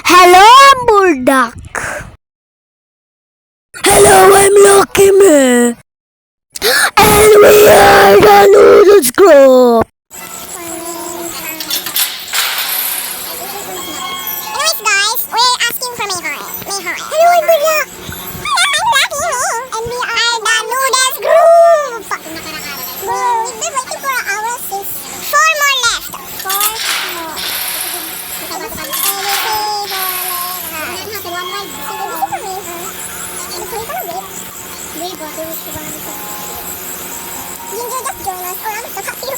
Hello, Murdoch. Hello, I'm Lucky Man. And we are the Noodles Group. Anyways, guys, we're asking for Mayhar. Hello, I'm Murdoch. I'm Lucky Me. And we are the Noodles Group. We've been waiting for hours since 4 more left. 4 more. Ginger, just join us or I'm so happy.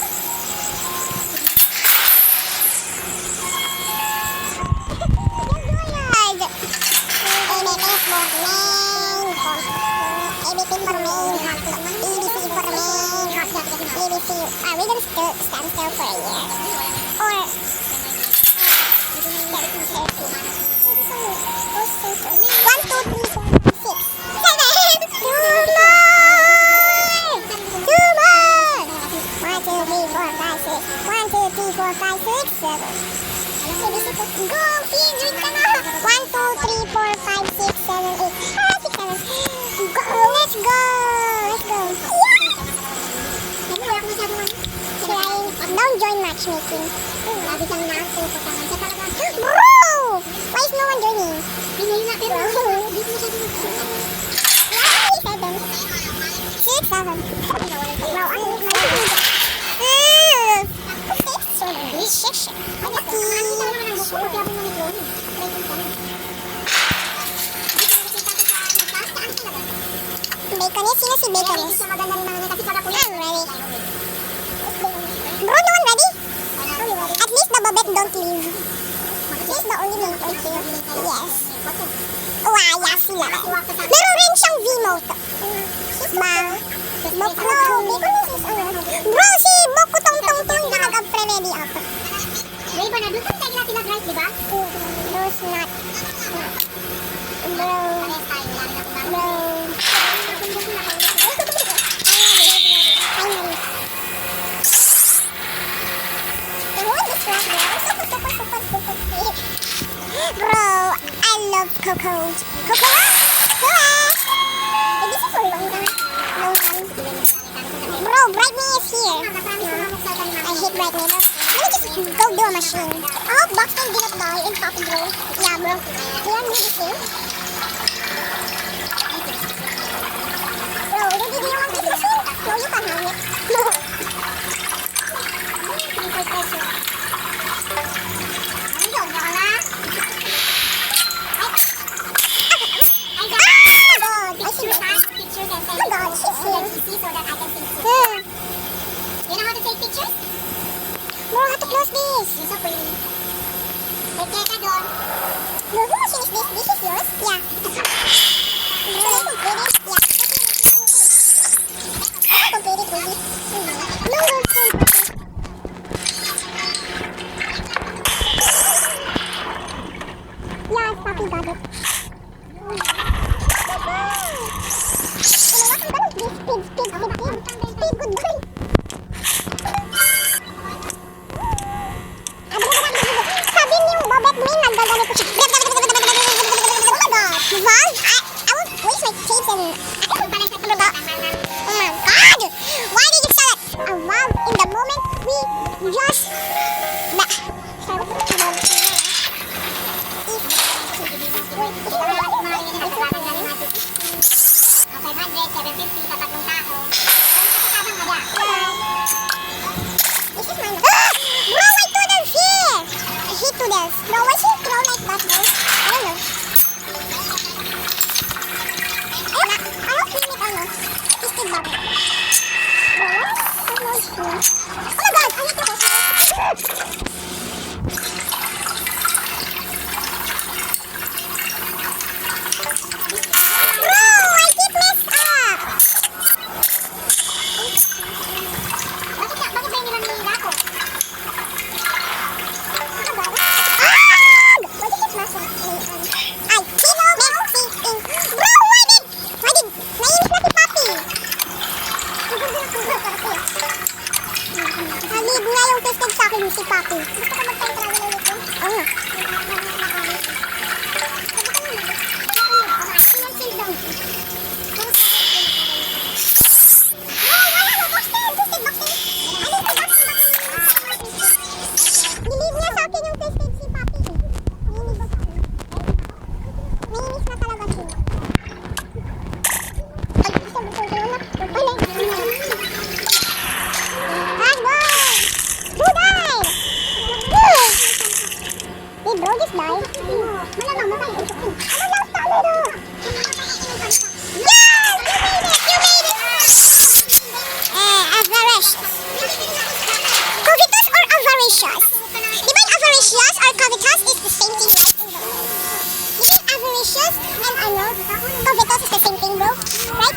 Are we gonna stand still for a year? Or 1, 2, 3, 4, 5, 6, 7, 2 more! 1, 2, 3, 4, 5, 6. 1, 2, 3, 4, 5, 6, 7. Go! Please, drink ka na! 1, 2, 3, 4, 5, 6, 7, 8. 6, 7. Go! Let's go! Let's go! Don't join matchmaking. Bro! Why is no one joining? Seven. 6, 7. Wow, ano yung Baconis? Sino si Baconis? I'm ready. Bro, no one ready? At least the Babette don't leave. She's the only main point here. Yes. Waya sila. Meron rin siyang V-mote. No, Baconis is Bro, si Boku Tong Tong Tong nakag-pre-ready up. May ba na doon tayo natin nag-right, di ba? Those not. Bro. Bro. Bro, I love Coco. Coco? This is so long time. Bro, Brightney is here. I hate Brightney, bro. Let me just go do a machine. I hope Boxman did not die in Poppy, bro. Yeah, bro. Do you want me to sing? Bro, do you want me to sing? No, you can have it. No. Bro, how to close this? It's so pretty. Wait, teka doon. Bro, who machine is this? This is yours? Yeah. Bro, I complete it? Yeah. I complete it, really. No, yeah, Papi got it. Speed, goodbye. Sabi niyo, Babette Min, naggaganito siya. Oh my God! Valve? I will waste my tapes and... Oh my God! Why did you sell it? A valve in the moment we just... Sorry, what's the valve? This is mine. Bro, I toodles here! I hate toodles. Bro, why she throw like that, bro? I don't know. I don't clean it, I know. It's still bubble. Bro, what? Oh my God, I need to go. Bro, I keep messed up. Malamang matay. Ano lang sa laro? Yes! You made it! Avaricious. Covetous or avaricious? Di ba yung avaricious or covetous is the same thing, right? You think avaricious and covetous is the same thing, bro? Right?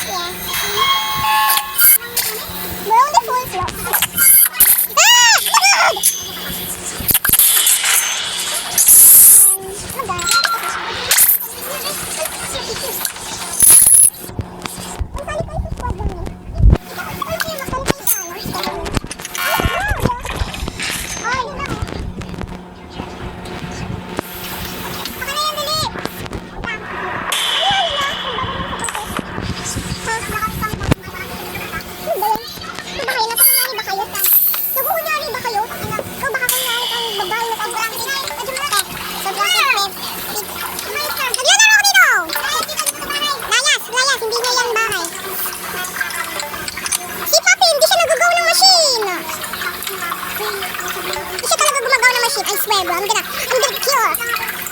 Yeah. We're on the full slope. Ah! Good! I swear, bro. I'm gonna cure.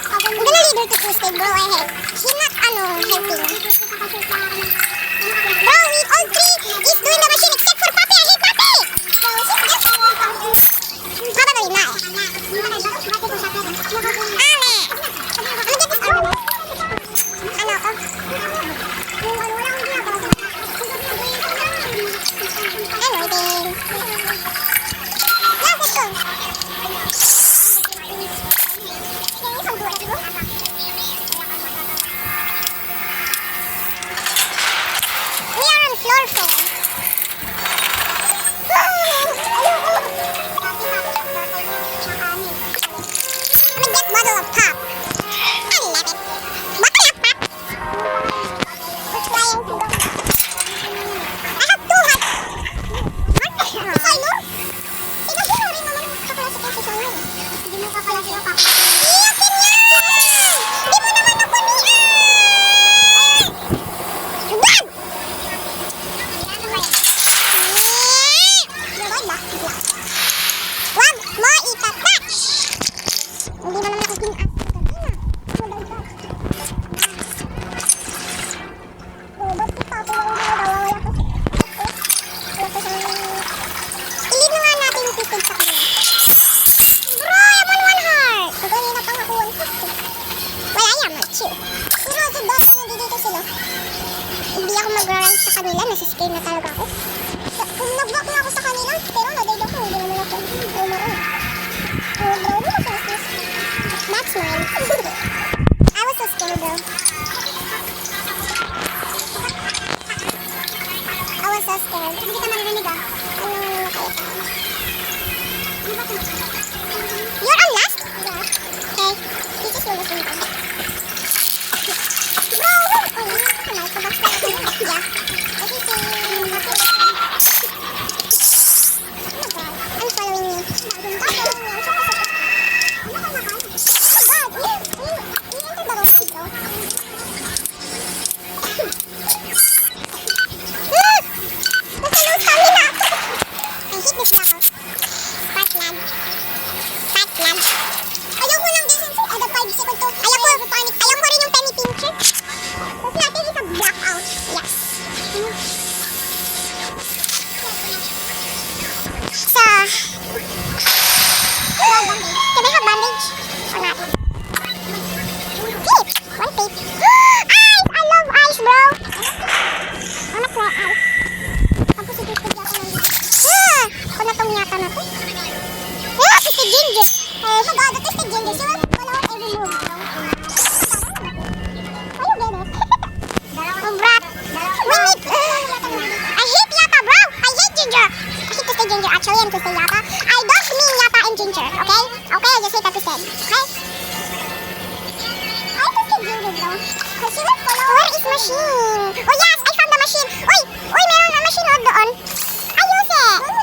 I'm gonna leave her to twisted, bro. I hate. She's not, helping. Bro, we all three is doing the machine except for Papi. I hate Papi. So, she's just... Probably not. Ale! Let me get this out. Ano ako? Ano din? Yeah, let's go. Hindi ako mag-run sa kanila, nasa-scare na talaga ako. Kung nag-back na ako sa kanila, pero na-dead ako, hindi naman ako umaroon. That's mine. I was so scared, bro. I was so scared. Hindi ka maririnig ah. You're on last? Yeah. Okay. This is your last one. Bro! Yeah. I'm following you. Where is machine? Oh yes, I found the machine. Uy, meron na machine doon. Ayos eh. I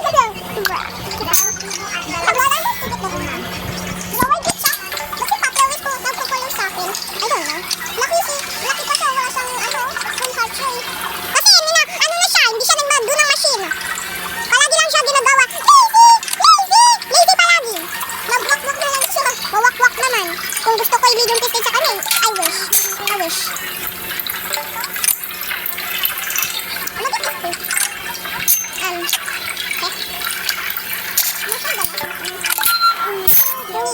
don't know. Lucky pa siya, wala siyang consult train. Kasi na siya, hindi siya nagdo ng machine. Palagi lang siya ginagawa. Lazy! Lazy! Lazy palagi!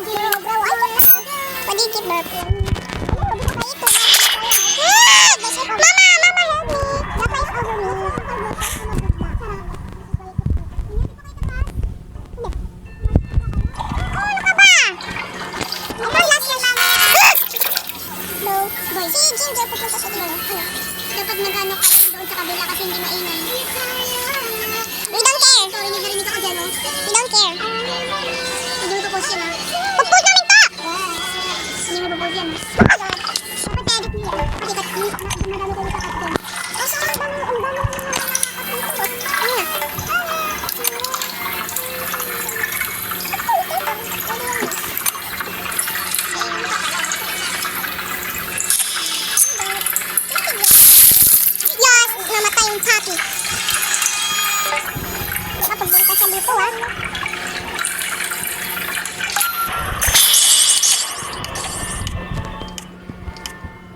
bro. Why do you keep burping? Mama, help me. The fly is over me. Oh, ano ka ba? Ano last na lang? No. Si Ginger pupunta sa dulo. Ano? Dapat nag-ano ka doon sa kabila kasi hindi maingay. We don't care. Sorry, narinig ako dyan, oh. We don't care. Hindi mo tapos yan, ah. Pupul namin to! Hindi mo tapos yan. Dapat edit niya. Kasi madami ko sa kapten. Oh, so ang dami ano na. Yes, namatay yung puppy. Nakapagpunta sa dito, ah.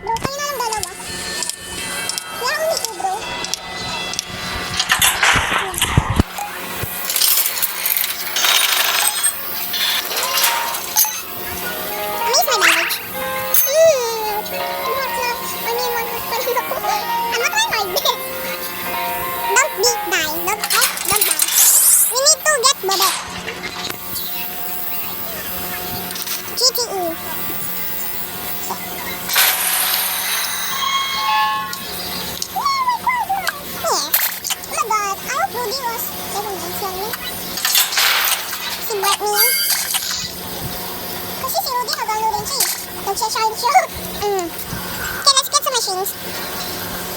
Bro, kayo na lang dalawa. Kaya ako nito, bro. Amaze my language. I'm not trying like this. Don't die. Don't die. We need to get Bobek. GTE. Yes. Oh my god. I hope Rudy was even mentioning. Si Brett niya. Kasi si Rudy nagano rin siya eh. Nagsashine siya. Okay, let's get some machines.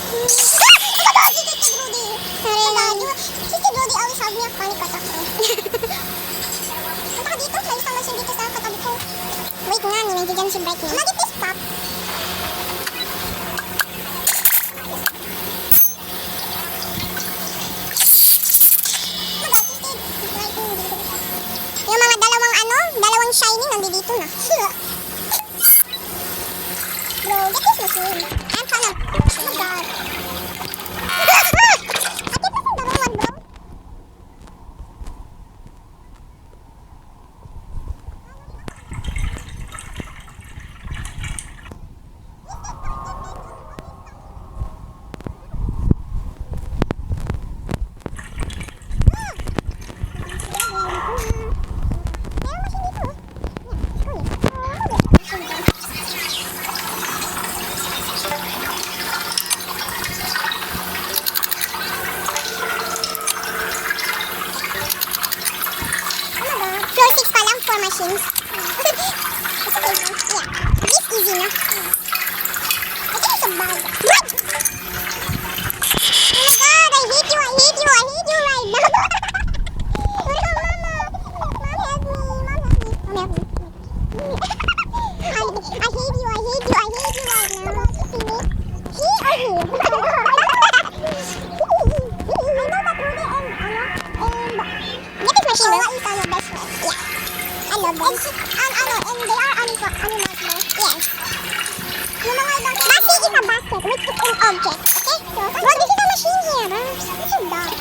Oh my god! Si Titi Rudy. Sorry lang. Si Titi Rudy always have me a panic attack. Punta ka dito. May isang machine dito sa katabi ko. Wait nga, nandiyan si Brett niya. Nagit this pop. Yung mga dalawang shining nandito na. Bro, get this machine. I'm fan of. Oh my god. I keep pressing the wrong one, bro. Floor 6 pa lang, 4 machines. It's easy. Yeah. This easy na. I think it's a bag. What? Oh my god, I hate you right now. Mom, help me. Mom, help me. I hate you right now. He or he? I know that Rudy and get this machine, bro. Is your best friend. Yeah. I love them. And they are animals, bro. Yes. Yung mga ibang Basi is a basket with its own object. Okay? Bro, this is a machine here, bro. This is dog.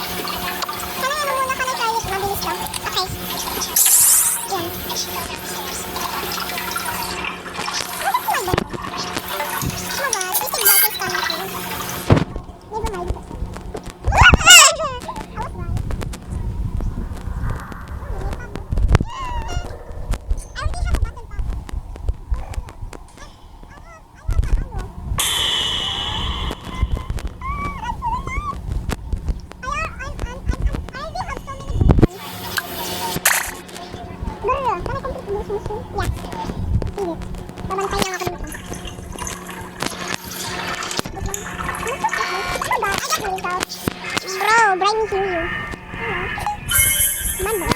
Sana ano muna ka na tayo. Mabilis lang. Okay. Yan. Bakit ko ba? Oh my god, this is dog is coming here. Never mind. I was wrong. I already have a button pop. Bro, Brian is you. Man, bro.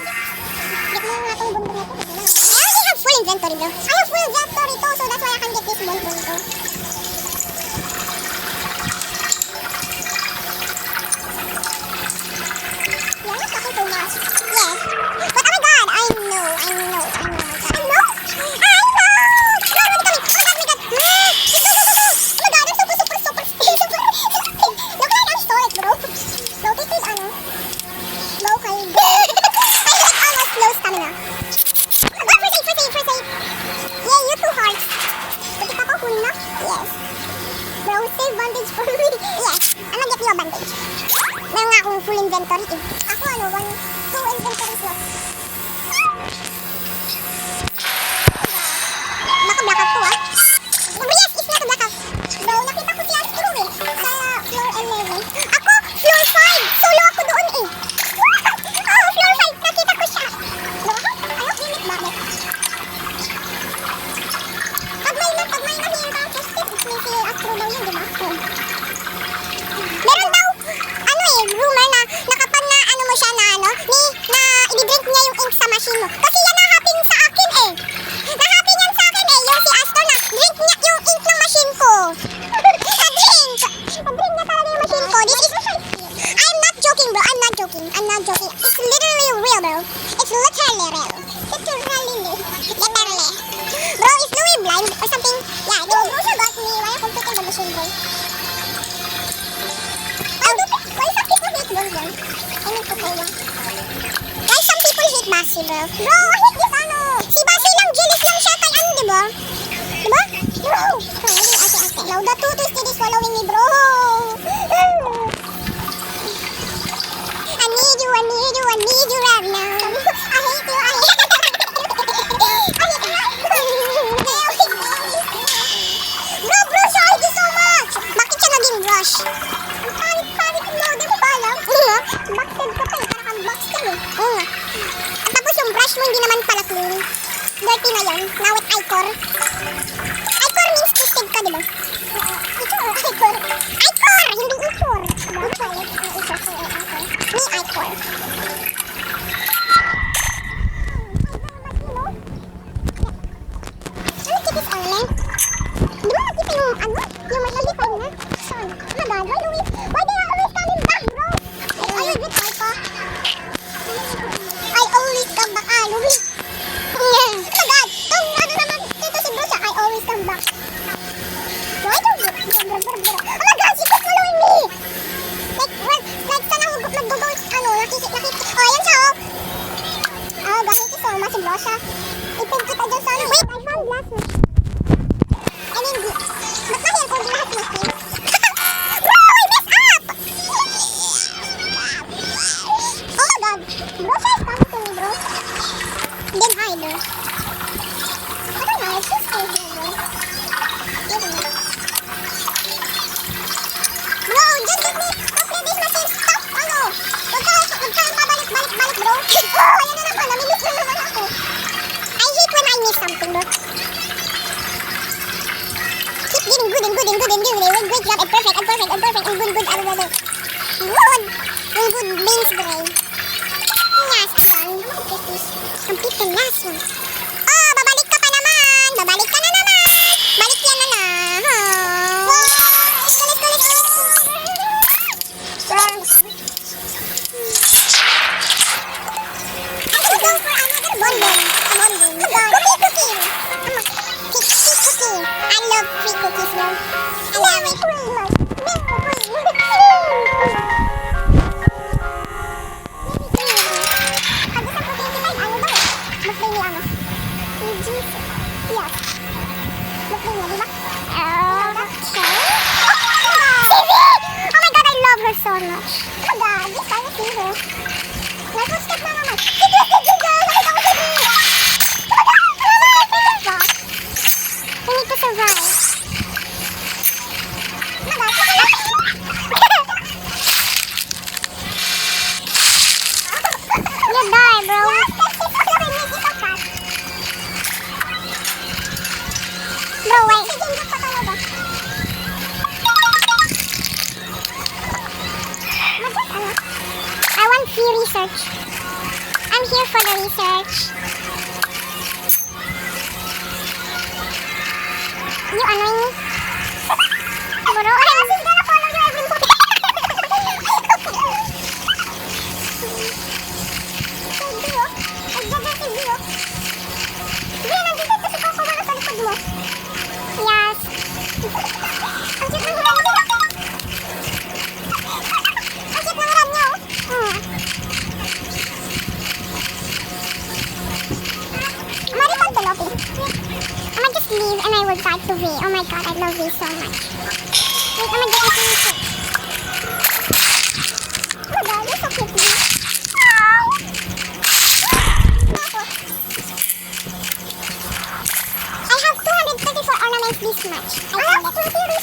Get mo nga itong bundong ito. I already have full inventory, bro. I have full inventory too, so that's why I can get this bundong ito. You're not talking too much. Yes. But oh my god, I know. I know. Low stamina. First aid. inventory eh. Ako ano, 2 inventories lang. Baka blackout to ah. Oh yes, it's not a blackout. Bro, nakita ko si Astro eh. Sa floor 11. Ako, floor 5. Solo ako doon eh. Oh, floor 5. Nakita ko siya. Bro, ano limit bakit? Pag may na-hear ka ang tested, it's may si Astro daw yun, diba? Meron daw, ano eh, rumor na kapag na ano mo siya na ano, na i-drink niya yung ink sa machine mo. Kasi yan na-happen sa akin eh. Na-happen yan sa akin eh, yung si Astor na drink niya yung ink ng machine ko. Na-drink! Na-drink niya talaga yung machine ko. This is, I'm not joking bro, I'm not joking. It's literally real bro. It's literally real. Literally. Bro, is Louis blind or something? Yeah, bro siya got me. Why I'm computing the machine bro? Why some people hate those bro? I need to play one. Why some people hate Basi bro? Bro, I hate this ano. Si Basi lang jealous lang siya kay ano diba? Diba? Bro! Ate. Now the tutu is following me bro. I need you right now. I hate you. Bro, sorry you so much. Bakit siya naging brush? Panic mo, di mo ba alam? Backstab ka pa eh, parang kang backstab eh. Tapos yung brush mo hindi naman pala clean. Dirty na yun, now with Icor. Icor means twisted ka, di ba? Icor! Hindi Icor! Ni Icor. Ano kitis online? Di ba nakita yung ano? Yung malalipad na? Saan? Oh my God, why they always coming back, bro? I always come back, Louis. Oh my God, tong ano naman, ito si bro siya, I always come back. Why do you? Oh my God, she keeps following me. Like saan ako magdudong, ano, nakikita. Oh, ayan siya, oh. Oh God, thank you so much, bro siya. Ipin kita dyan sa ano. Wait, I found last one. And then, ba't nahil ko lahat mo, please? Bro, I messed up! Oh my God, bro siya is coming to me, bro. Then hide, bro. I don't know, it's just crazy, bro. Bro, just let me complete this machine. Stop, ano? Huwag kang pabalik-balik, bro. Oh, ayan na naman, namimiss na naman ako. I hate when I miss something, bro. Keep getting good and great job and perfect and good. Good beans, bro. Last one. Complete the last one. Oh, babalik ka pa naman. Babalik ka na naman. Balik yan na na. Let's go. I'm gonna go for another bonbon. Cookie. I love free cookies, bro. I love it. So much. Oh God, this guy is evil. Nag-step na naman. Nakita ko si Bee. We need to survive. You die, bro. Bro, wait. I want free research. I'm here for the research. You annoy me? Bro, I'm just gonna follow you every day. Yes. Ang cute ng hiram niya. Ang cute ng hiram niya, oh. Maripal Pelopi. I might just leave and I will try to V. Oh my God, I love V so much. Wait, I might get into it. Oh my God, you're so cute. this much. I found it.